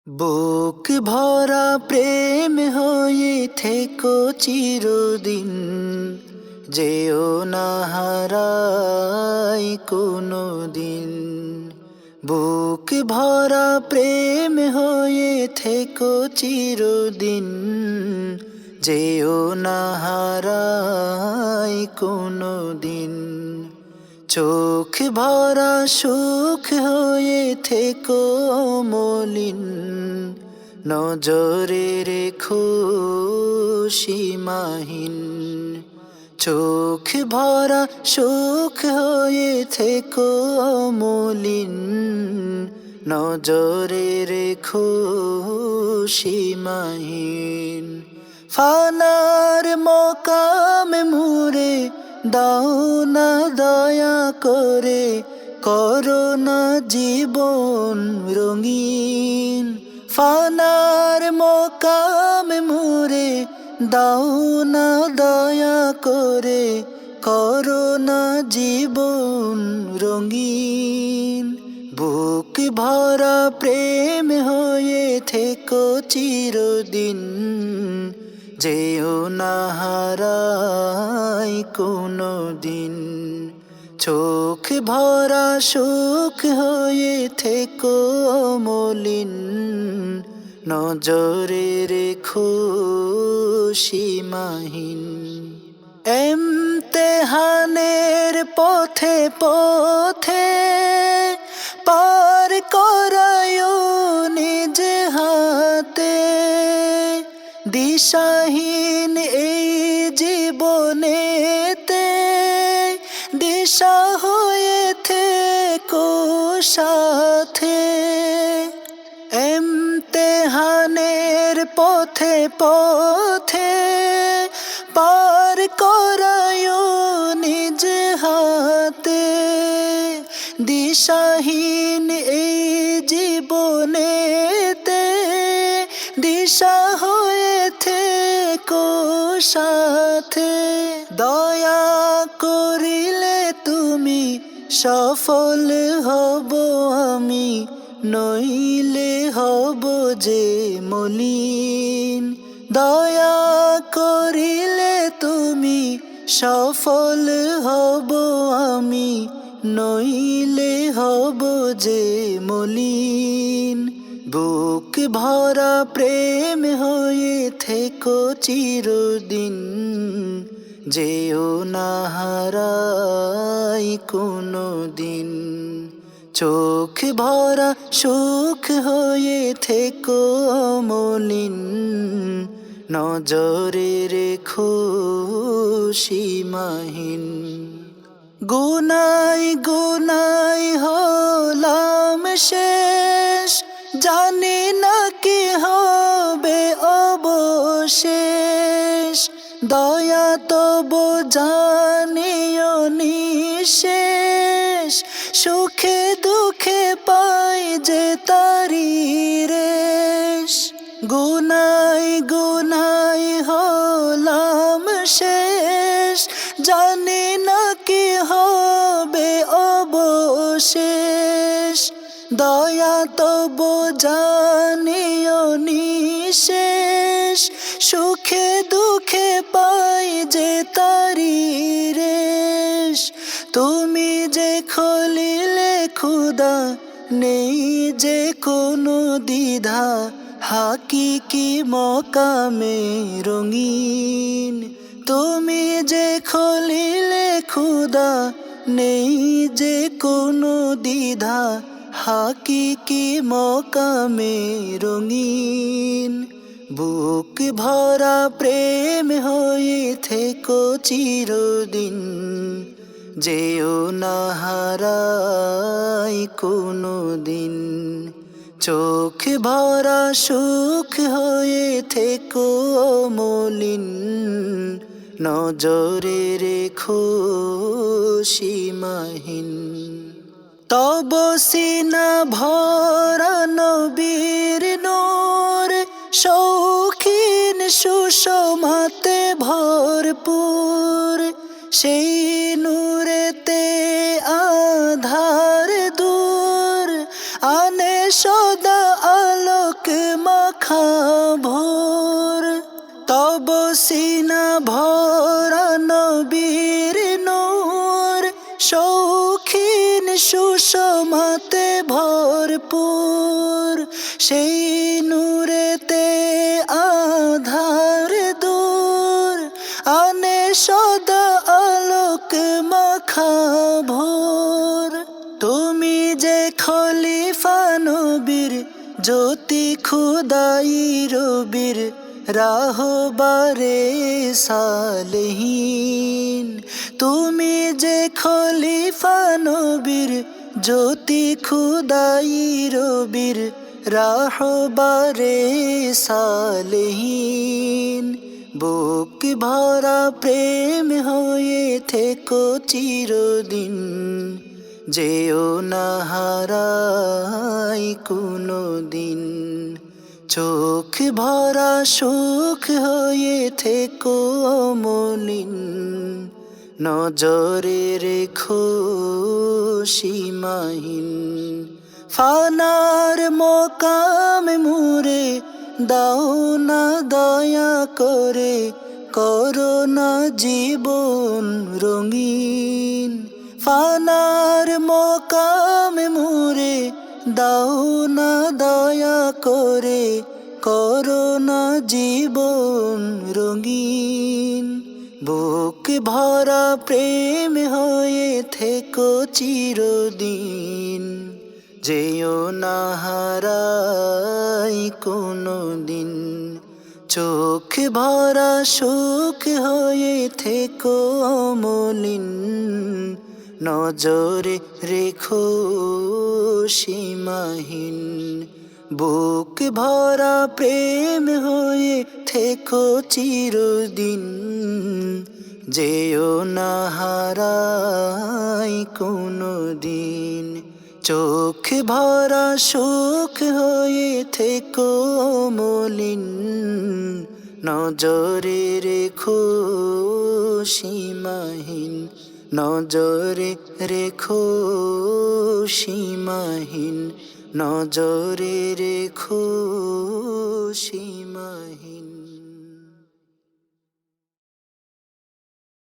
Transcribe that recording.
বুক ভরা প্রেম হয়ে থেকো চিরদিন, যেও না হারাই কোনো দিন। বুক ভরা প্রেম হয়ে থেকো চিরদিন, যেও না হারাই কোনো দিন। চোখ ভরা সুখ হয়ে থেকো মলিন, নজরে রেখো সীমাহীন। চোখ ভরা সুখ হয়ে থেকো মলিন, নজরে রেখো সীমাহীন। ফানার মকাম মুরে দাও না দয়া করে, করোনা জীবন রঙিন। ফানার মকাম মুরে দাও না দয়া করে, করোনা জীবন রঙিন। বুক ভরা প্রেম হয়ে থেকো চিরদিন, যেও না হারাই কোনো দিন। চোখ ভরা সুখ হয়ে থেকো মলিন, নজরে রেখো সীমাহীন। এমতেহানের পথে পথে পার করায় নিজ হাতে, দিশাহীন এই জীবনেতে দিশা হয়ে থেকো সাথে। এমতেহানের পথে পথে পার করায় নিজ হাতে, দিশাহীন এই জীবনেতে দিশা হয়ে থেকো সাথে। দয়া করিলে তুমি সফল হব আমি, নইলে হব যে মলিন। দয়া করিলে তুমি সফল হব আমি, নইলে হব যে মলিন। বুক ভরা প্রেম হয়ে থেকো চিরদিন, যেও না হারাই কোনো দিন। চোখ ভরা সুখ হয়ে থেকো মলিন, নজরে রেখো সীমাহীন। গুনাই গুনাই হলাম শেষ, জানি না কি হবে অবশেষ। দয়া তবু জানিও নিশেষ, সুখে দুঃখে পাই যে তারি রেশ। গুনাই গুনাই হলাম শেষ, জানি না কি হবে অবশেষ। দয়া তবু জানিও নিশেষ, সুখে দুঃখে পাই যে তারি রেশ। তুমি যে খলিলে খুদা, নেই যে কোনো দ্বিধা, হাকিকি মকামে রঙিন। তুমি যে খলিলে খুদা, নেই যে কোনো দ্বিধা, হাকিকি মকামে রঙিন। বুক ভরা প্রেম হয়ে থেকো চিরদিন, যেও না হারাই কোনো দিন। চোখ ভরা সুখ হয়ে থেকো মলিন, নজরে রেখো সীমাহীন। তব সিনা ভরা নবীর নূর, শৌখিন সুষমাতে ভরপুর। সেই নূরেতে আধার দূর, আনে সদা আলোক মাখা ভোর, তব সিনা ভরা নবীর নূর, শৌখিন সুষমাতে ভরপুর। সেই নূরেতে আধার দূর, আনে সদা আলোক মাখা ভোর। তুমি যে খলিফা নবীর, জ্যোতি খুদাই রবির, রাহবারে সালেহীন। তুমি যে খলিফা নবীর, জ্যোতি খুদাই রবির, রাহবারে সালেহীন। বুক ভরা প্রেম হয়ে থেকো চিরদিন, যেও না হারাই কোনো দিন। চোখ ভরা সুখ হয়ে থেকো অমলিন, নজরে রেখো সীমাহীন। ফানার মকাম মুরে দাও না দয়া করে, করো না জীবন রঙিন। ফানার মকাম মুরে দাও না দয়া করে, করো না জীবন রঙিন। বুক ভরা প্রেম হয়ে থেকো চিরদিন, যেও না হারাই কোনো দিন। চোখ ভরা সুখ হয়ে থেকো অমলিন, নজরে রেখো সীমাহীন। বুক ভরা প্রেম হয়ে থেকো চিরদিন, যেও না হারাই কোনো দিন। চোখ ভরা সুখ হয়ে থেকো অমলিন, নজরে রেখো সীমাহীন। নজরে রেখো সীমাহীন, নজরে রেখো সীমাহীন।